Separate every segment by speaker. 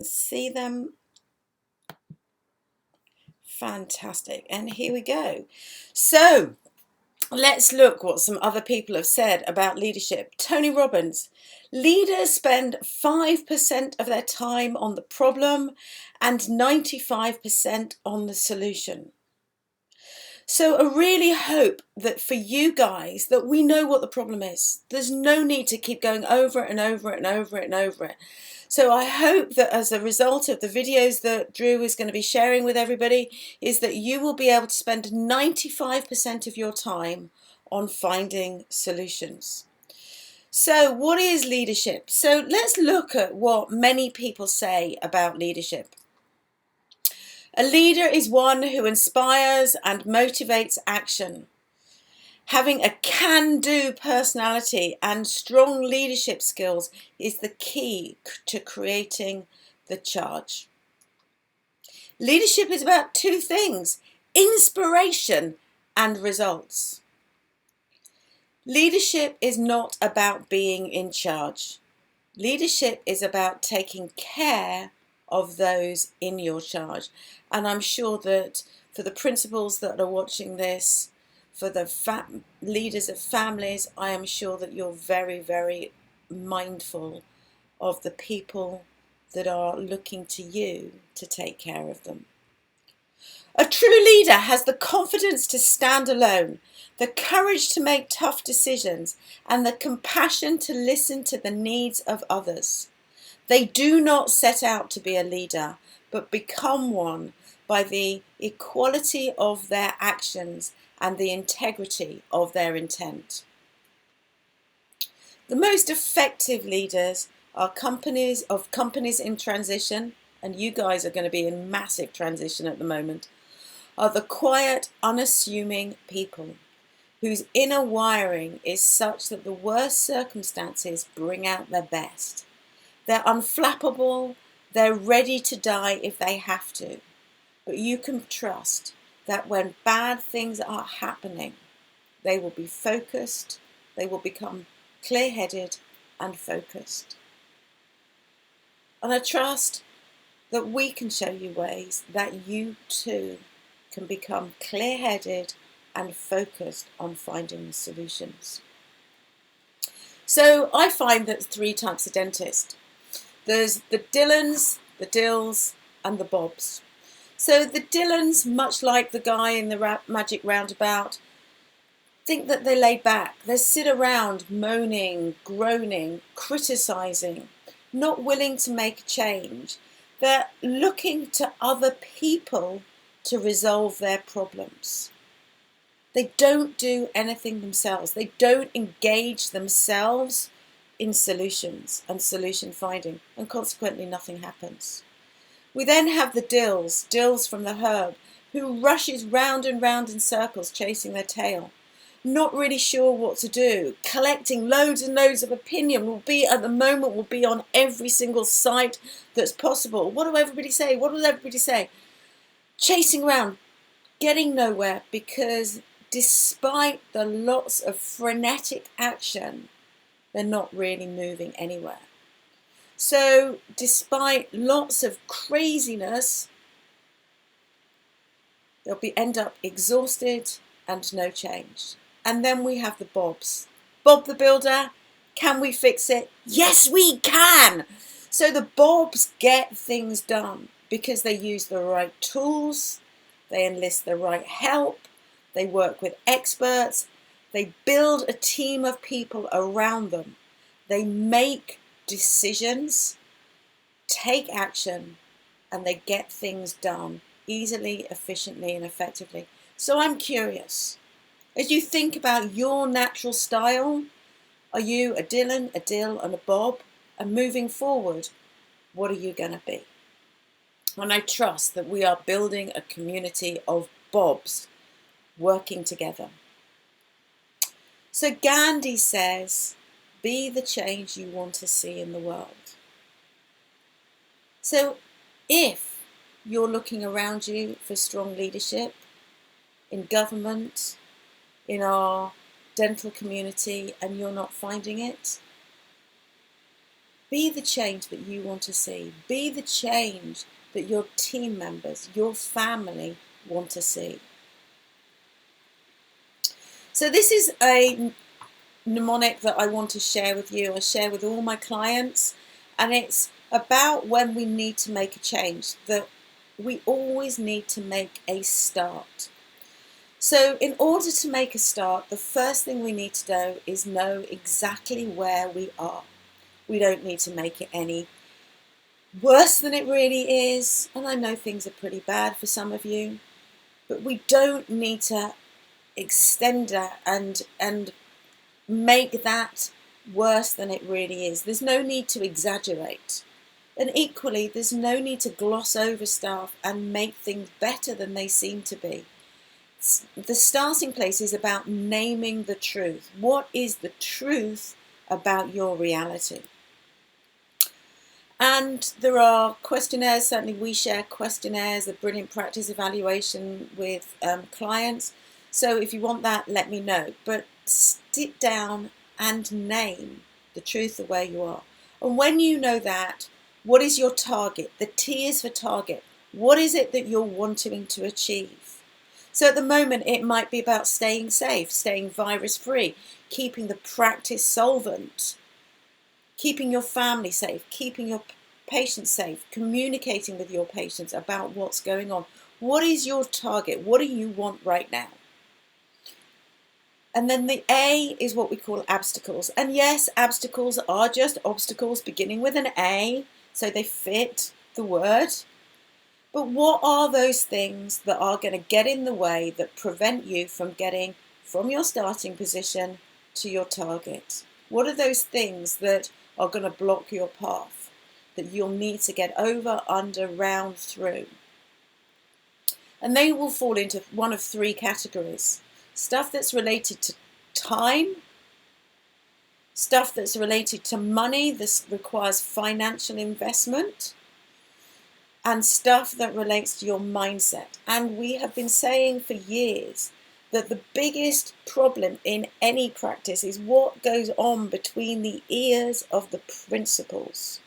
Speaker 1: See them? Fantastic. And here we go. So let's look what some other people have said about leadership. Tony Robbins: leaders spend 5% of their time on the problem and 95% on the solution. So I really hope that for you guys that we know what the problem is. There's no need to keep going over it and over it and over it and over it. So I hope that as a result of the videos that Drew is going to be sharing with everybody is that you will be able to spend 95% of your time on finding solutions. So what is leadership? So let's look at what many people say about leadership. A leader is one who inspires and motivates action. Having a can-do personality and strong leadership skills is the key to creating the charge. Leadership is about two things: inspiration and results. Leadership is not about being in charge. Leadership is about taking care of those in your charge. And I'm sure that for the principals that are watching this, for the leaders of families, I am sure that you're very, very mindful of the people that are looking to you to take care of them. A true leader has the confidence to stand alone, the courage to make tough decisions, and the compassion to listen to the needs of others. They do not set out to be a leader, but become one by the equality of their actions and the integrity of their intent. The most effective leaders are companies in transition, and you guys are going to be in massive transition at the moment, are the quiet, unassuming people whose inner wiring is such that the worst circumstances bring out their best. They're unflappable, they're ready to die if they have to, but you can trust that when bad things are happening, they will be focused, they will become clear-headed and focused. And I trust that we can show you ways that you too can become clear-headed and focused on finding the solutions. So I find that 3 types of dentists. There's the Dylans, the Dills and the Bobs. So the Dylans, much like the guy in the Magic Roundabout, think that they're laid back. They sit around moaning, groaning, criticising, not willing to make a change. They're looking to other people to resolve their problems. They don't do anything themselves. They don't engage themselves in solutions and solution finding, and consequently nothing happens. We then have the Dills from the Herb, who rushes round and round in circles chasing their tail, not really sure what to do, collecting loads and loads of opinion, will be on every single site that's possible. What do everybody say? What will everybody say? Chasing around, getting nowhere, because despite the lots of frenetic action, they're not really moving anywhere. So despite lots of craziness, they'll end up exhausted and no change. And then we have the Bobs. Bob the Builder, can we fix it? Yes, we can! So the Bobs get things done because they use the right tools, they enlist the right help, they work with experts, they build a team of people around them, they make decisions, take action, and they get things done easily, efficiently, and effectively. So I'm curious, as you think about your natural style, are you a Dylan, a Dill, and a Bob? And moving forward, what are you going to be? And I trust that we are building a community of Bobs working together. So Gandhi says, be the change you want to see in the world. So if you're looking around you for strong leadership in government, in our dental community, and you're not finding it, Be the change that you want to see. Be the change that your team members, your family want to see. So this is a mnemonic that I want to share with you. I share with all my clients, and it's about when we need to make a change, that we always need to make a start. So in order to make a start, the first thing we need to do is know exactly where we are. We don't need to make it any worse than it really is. And I know things are pretty bad for some of you, but we don't need to extend that and make that worse than it really is. There's no need to exaggerate. And equally, there's no need to gloss over stuff and make things better than they seem to be. The starting place is about naming the truth. What is the truth about your reality? And there are questionnaires, certainly we share questionnaires, a brilliant practice evaluation with clients. So if you want that, let me know. But sit down and name the truth of where you are. And when you know that, what is your target? The T is for target. What is it that you're wanting to achieve? So at the moment, it might be about staying safe, staying virus-free, keeping the practice solvent, keeping your family safe, keeping your patients safe, communicating with your patients about what's going on. What is your target? What do you want right now? And then the A is what we call obstacles. And yes, obstacles are just obstacles beginning with an A, so they fit the word. But what are those things that are going to get in the way that prevent you from getting from your starting position to your target? What are those things that are going to block your path that you'll need to get over, under, round, through? And they will fall into one of three categories. Stuff that's related to time, stuff that's related to money, this requires financial investment, and stuff that relates to your mindset. And we have been saying for years that the biggest problem in any practice is what goes on between the ears of the principals.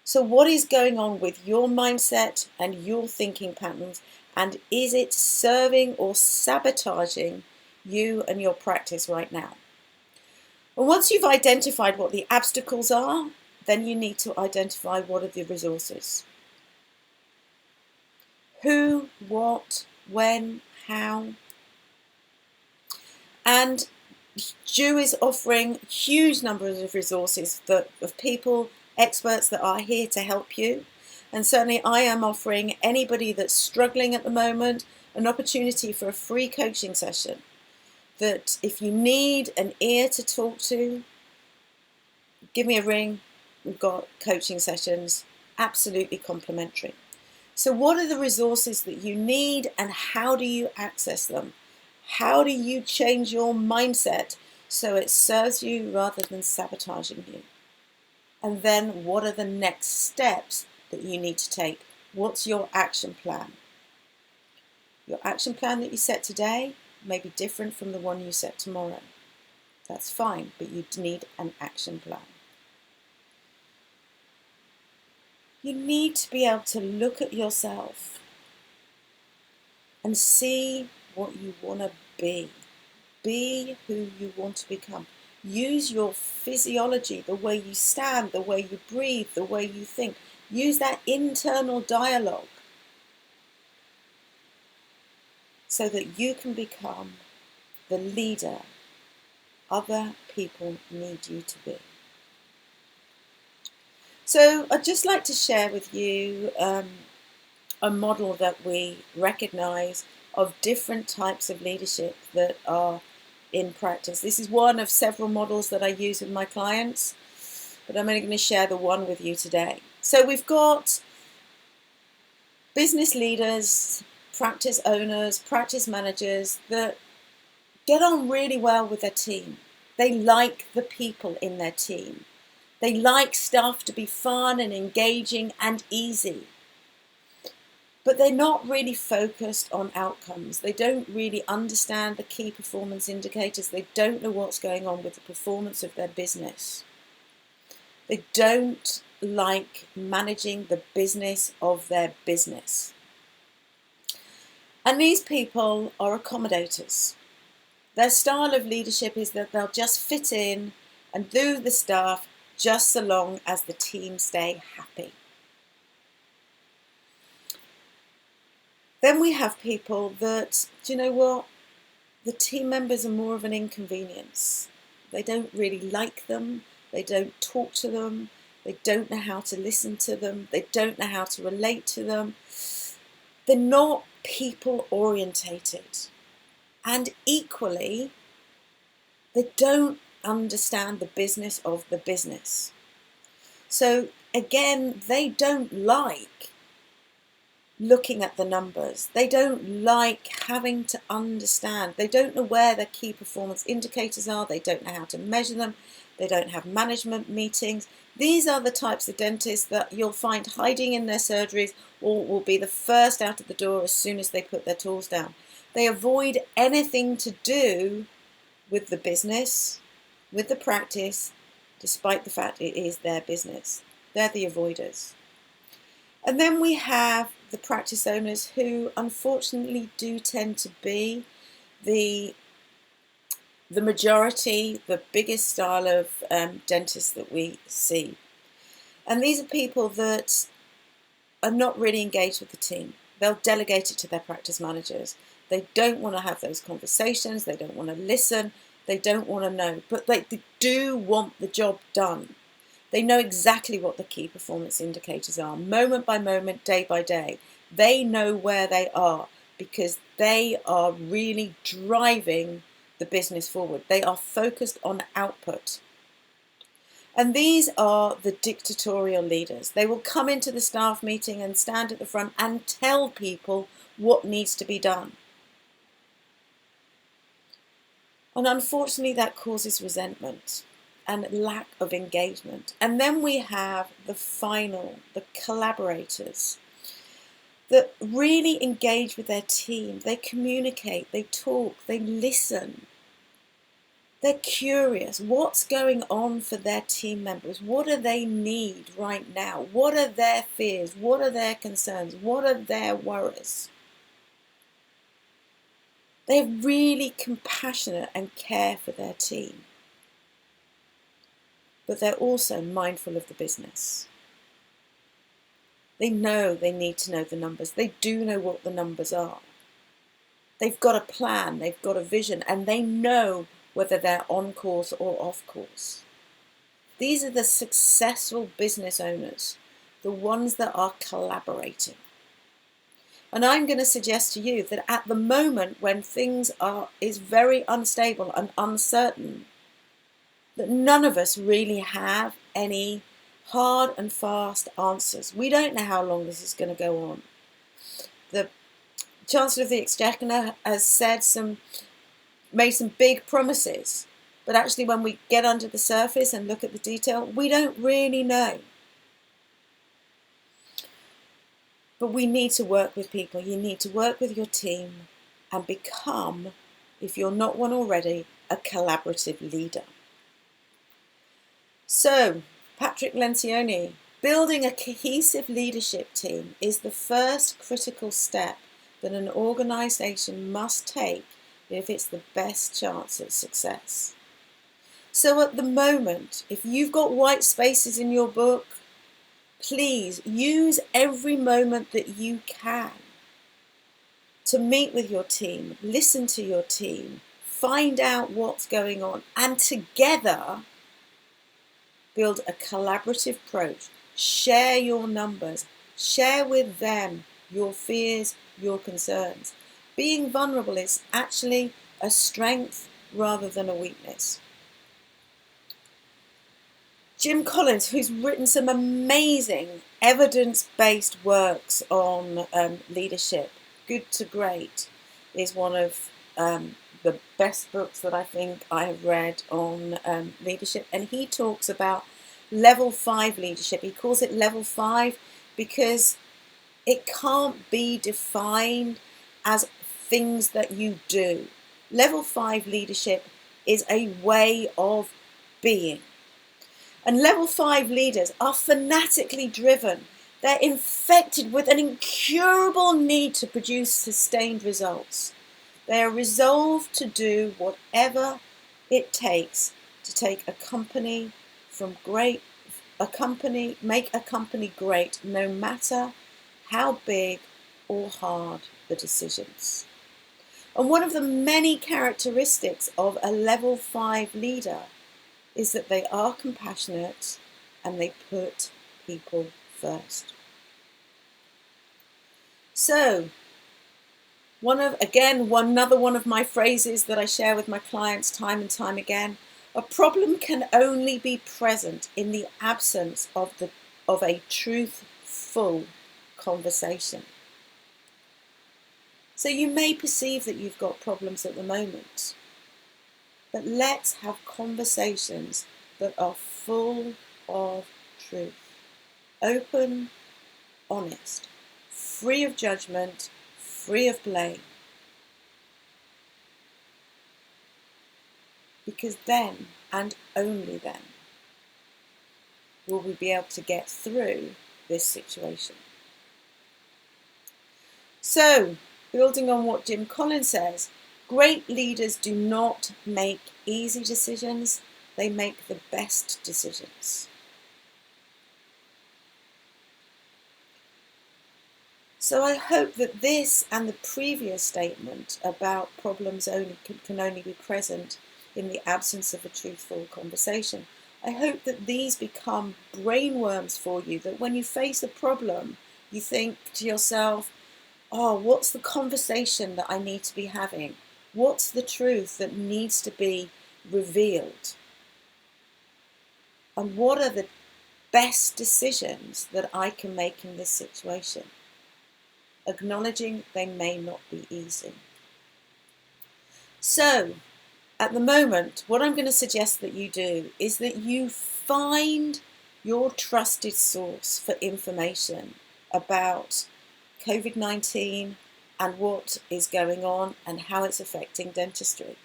Speaker 1: So what is going on with your mindset and your thinking patterns, and is it serving or sabotaging you and your practice right now? And once you've identified what the obstacles are, then you need to identify what are the resources. Who, what, when, how. And Ju is offering huge numbers of resources of people, experts that are here to help you. And certainly I am offering anybody that's struggling at the moment an opportunity for a free coaching session, that if you need an ear to talk to, give me a ring. We've got coaching sessions, absolutely complimentary. So what are the resources that you need, and how do you access them? How do you change your mindset so it serves you rather than sabotaging you? And then what are the next steps that you need to take? What's your action plan? Your action plan that you set today may be different from the one you set tomorrow. That's fine, but you need an action plan. You need to be able to look at yourself and see what you want to be. Be who you want to become. Use your physiology, the way you stand, the way you breathe, the way you think. Use that internal dialogue so that you can become the leader other people need you to be. So I'd just like to share with you a model that we recognise of different types of leadership that are in practice. This is one of several models that I use with my clients, but I'm only going to share the one with you today. So we've got business leaders, practice owners, practice managers that get on really well with their team. They like the people in their team. They like stuff to be fun and engaging and easy. But they're not really focused on outcomes. They don't really understand the key performance indicators. They don't know what's going on with the performance of their business. They don't like managing the business of their business. And these people are accommodators. Their style of leadership is that they'll just fit in and do the stuff just so long as the team stay happy. Then we have people that, do you know what? The team members are more of an inconvenience. They don't really like them. They don't talk to them. They don't know how to listen to them. They don't know how to relate to them. They're not people orientated. And equally, they don't understand the business of the business. So again, they don't like looking at the numbers. They don't like having to understand. They don't know where their key performance indicators are. They don't know how to measure them. They don't have management meetings. These are the types of dentists that you'll find hiding in their surgeries or will be the first out of the door as soon as they put their tools down. They avoid anything to do with the business, with the practice, despite the fact it is their business. They're the avoiders. And then we have the practice owners who unfortunately do tend to be the majority, the biggest style of dentists that we see. And these are people that are not really engaged with the team. They'll delegate it to their practice managers. They don't want to have those conversations. They don't want to listen. They don't want to know. But they do want the job done. They know exactly what the key performance indicators are, moment by moment, day by day. They know where they are because they are really driving the business forward. They are focused on output. And these are the dictatorial leaders. They will come into the staff meeting and stand at the front and tell people what needs to be done. And unfortunately, that causes resentment and lack of engagement. And then we have the collaborators that really engage with their team. They communicate, they talk, they listen. They're curious. What's going on for their team members? What do they need right now? What are their fears? What are their concerns? What are their worries? They're really compassionate and care for their team. But they're also mindful of the business. They know they need to know the numbers. They do know what the numbers are. They've got a plan, they've got a vision, and they know whether they're on course or off course. These are the successful business owners, the ones that are collaborating. And I'm going to suggest to you that at the moment when things is very unstable and uncertain, that none of us really have any hard and fast answers. We don't know how long this is going to go on. The Chancellor of the Exchequer has made some big promises, but actually when we get under the surface and look at the detail, we don't really know. But we need to work with people. You need to work with your team and become, if you're not one already, a collaborative leader. So, Patrick Lencioni, building a cohesive leadership team is the first critical step that an organisation must take if it's the best chance at success. So at the moment, if you've got white spaces in your book, please use every moment that you can to meet with your team, listen to your team, find out what's going on, and together build a collaborative approach. Share your numbers. Share with them your fears, your concerns. Being vulnerable is actually a strength rather than a weakness. Jim Collins, who's written some amazing evidence-based works on leadership, Good to Great, is one of the best books that I think I have read on leadership. And he talks about level 5 leadership. He calls it level 5 because it can't be defined as things that you do. Level 5 leadership is a way of being. And level 5 leaders are fanatically driven. They're infected with an incurable need to produce sustained results. They are resolved to do whatever it takes to take a company from great, make a company great, no matter how big or hard the decisions. And one of the many characteristics of a level 5 leader is that they are compassionate and they put people first. So, another one of my phrases that I share with my clients time and time again, a problem can only be present in the absence of a truthful conversation. So you may perceive that you've got problems at the moment, but let's have conversations that are full of truth, open, honest, free of judgment, free of blame. Because then, and only then, will we be able to get through this situation. So, building on what Jim Collins says, great leaders do not make easy decisions, they make the best decisions. So I hope that this and the previous statement about problems can only be present in the absence of a truthful conversation, I hope that these become brainworms for you, that when you face a problem, you think to yourself, oh, what's the conversation that I need to be having? What's the truth that needs to be revealed? And what are the best decisions that I can make in this situation? Acknowledging they may not be easy. So, at the moment, what I'm going to suggest that you do is that you find your trusted source for information about COVID-19 and what is going on and how it's affecting dentistry.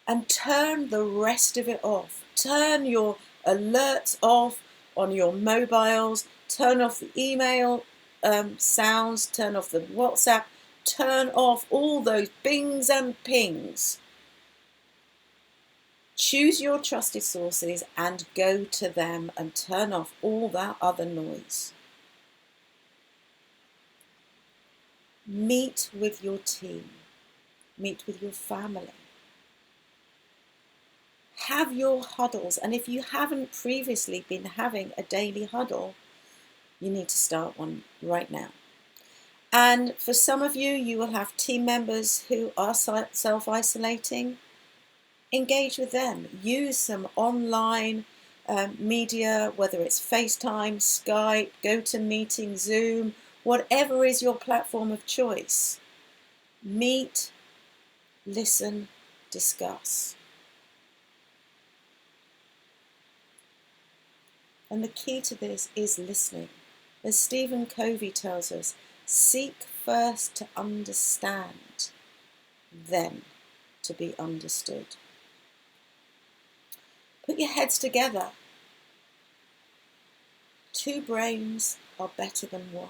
Speaker 1: And turn the rest of it off. Turn your alerts off on your mobiles, turn off the email sounds, turn off the WhatsApp, turn off all those bings and pings. Choose your trusted sources and go to them and turn off all that other noise. Meet with your team. Meet with your family. Have your huddles, and if you haven't previously been having a daily huddle, you need to start one right now. And for some of you, you will have team members who are self-isolating. Engage with them. Use some online media, whether it's FaceTime, Skype, GoToMeeting, Zoom, whatever is your platform of choice. Meet, listen, discuss. And the key to this is listening. As Stephen Covey tells us, seek first to understand, then to be understood. Put your heads together. 2 brains are better than 1.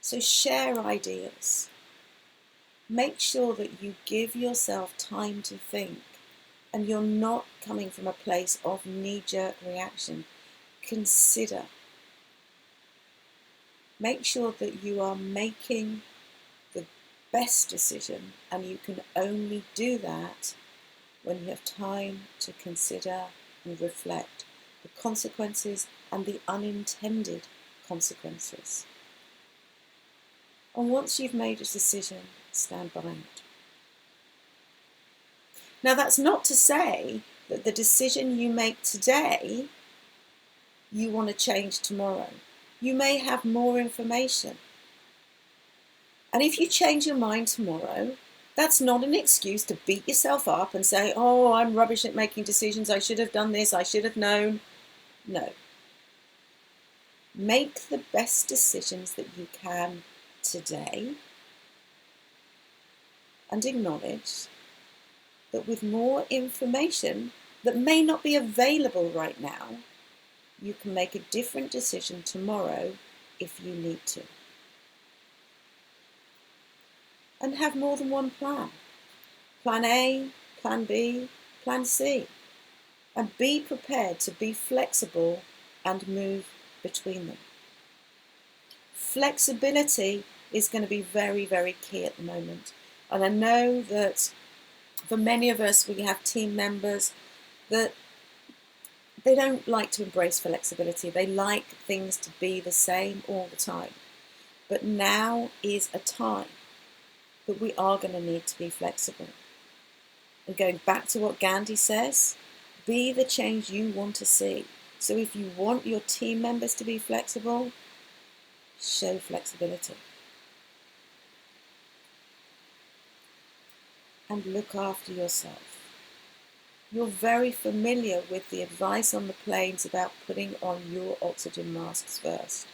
Speaker 1: So share ideas. Make sure that you give yourself time to think and you're not coming from a place of knee-jerk reaction. Consider. Make sure that you are making the best decision, and you can only do that when you have time to consider and reflect the consequences and the unintended consequences. And once you've made a decision, stand by it. Now, that's not to say that the decision you make today, you want to change tomorrow. You may have more information. And if you change your mind tomorrow, that's not an excuse to beat yourself up and say, oh, I'm rubbish at making decisions. I should have done this. I should have known. No. Make the best decisions that you can today and acknowledge that with more information, that may not be available right now, you can make a different decision tomorrow if you need to. And have more than one plan. Plan A, Plan B, Plan C. And be prepared to be flexible and move between them. Flexibility is going to be very, very key at the moment. And I know that for many of us, we have team members that they don't like to embrace flexibility. They like things to be the same all the time. But now is a time that we are going to need to be flexible. And going back to what Gandhi says, be the change you want to see. So if you want your team members to be flexible, show flexibility. And look after yourself. You're very familiar with the advice on the planes about putting on your oxygen masks first.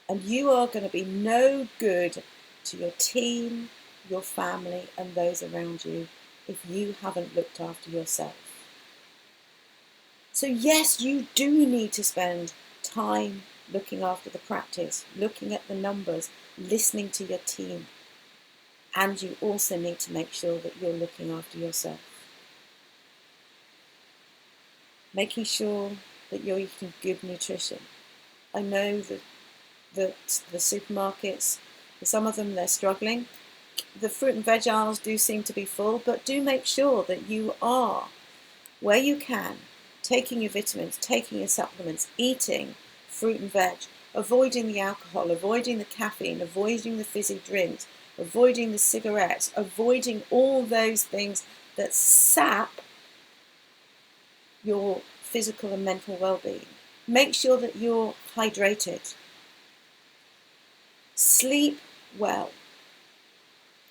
Speaker 1: And you are going to be no good to your team, your family, and those around you if you haven't looked after yourself. So yes, you do need to spend time looking after the practice, looking at the numbers, listening to your team. And you also need to make sure that you're looking after yourself. Making sure that you're eating good nutrition. I know that the supermarkets, for some of them, they're struggling. The fruit and veg aisles do seem to be full, but do make sure that you are, where you can, taking your vitamins, taking your supplements, eating fruit and veg, avoiding the alcohol, avoiding the caffeine, avoiding the fizzy drinks, avoiding the cigarettes, avoiding all those things that sap your physical and mental well-being. Make sure that you're hydrated. Sleep well.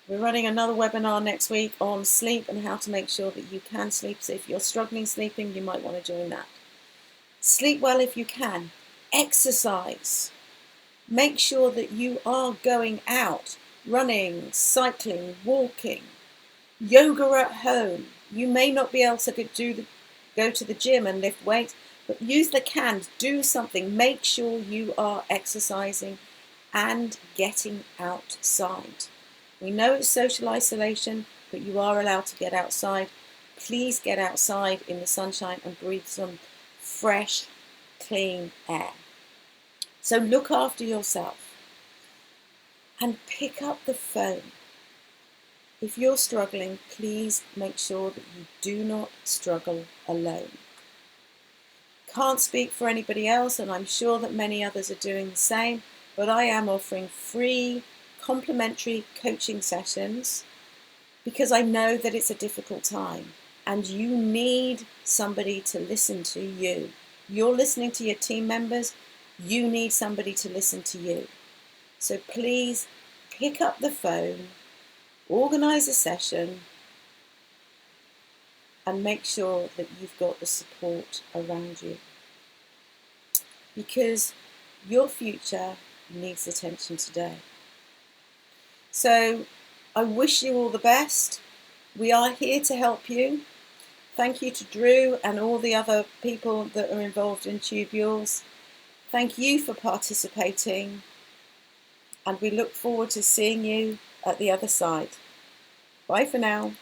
Speaker 1: We're running another webinar next week on sleep and how to make sure that you can sleep. So if you're struggling sleeping, you might want to join that. Sleep well if you can. Exercise. Make sure that you are going out, running, cycling, walking, yoga at home. You may not be able to go to the gym and lift weights, but use the cans, do something. Make sure you are exercising and getting outside. We know it's social isolation, but you are allowed to get outside. Please get outside in the sunshine and breathe some fresh, clean air. So look after yourself and pick up the phone. If you're struggling, please make sure that you do not struggle alone. Can't speak for anybody else, and I'm sure that many others are doing the same, but I am offering free complimentary coaching sessions because I know that it's a difficult time and you need somebody to listen to you. You're listening to your team members, you need somebody to listen to you. So please pick up the phone, organise a session, and make sure that you've got the support around you. Because your future needs attention today. So I wish you all the best. We are here to help you. Thank you to Drew and all the other people that are involved in tubules. Thank you for participating. And we look forward to seeing you at the other side. Bye for now.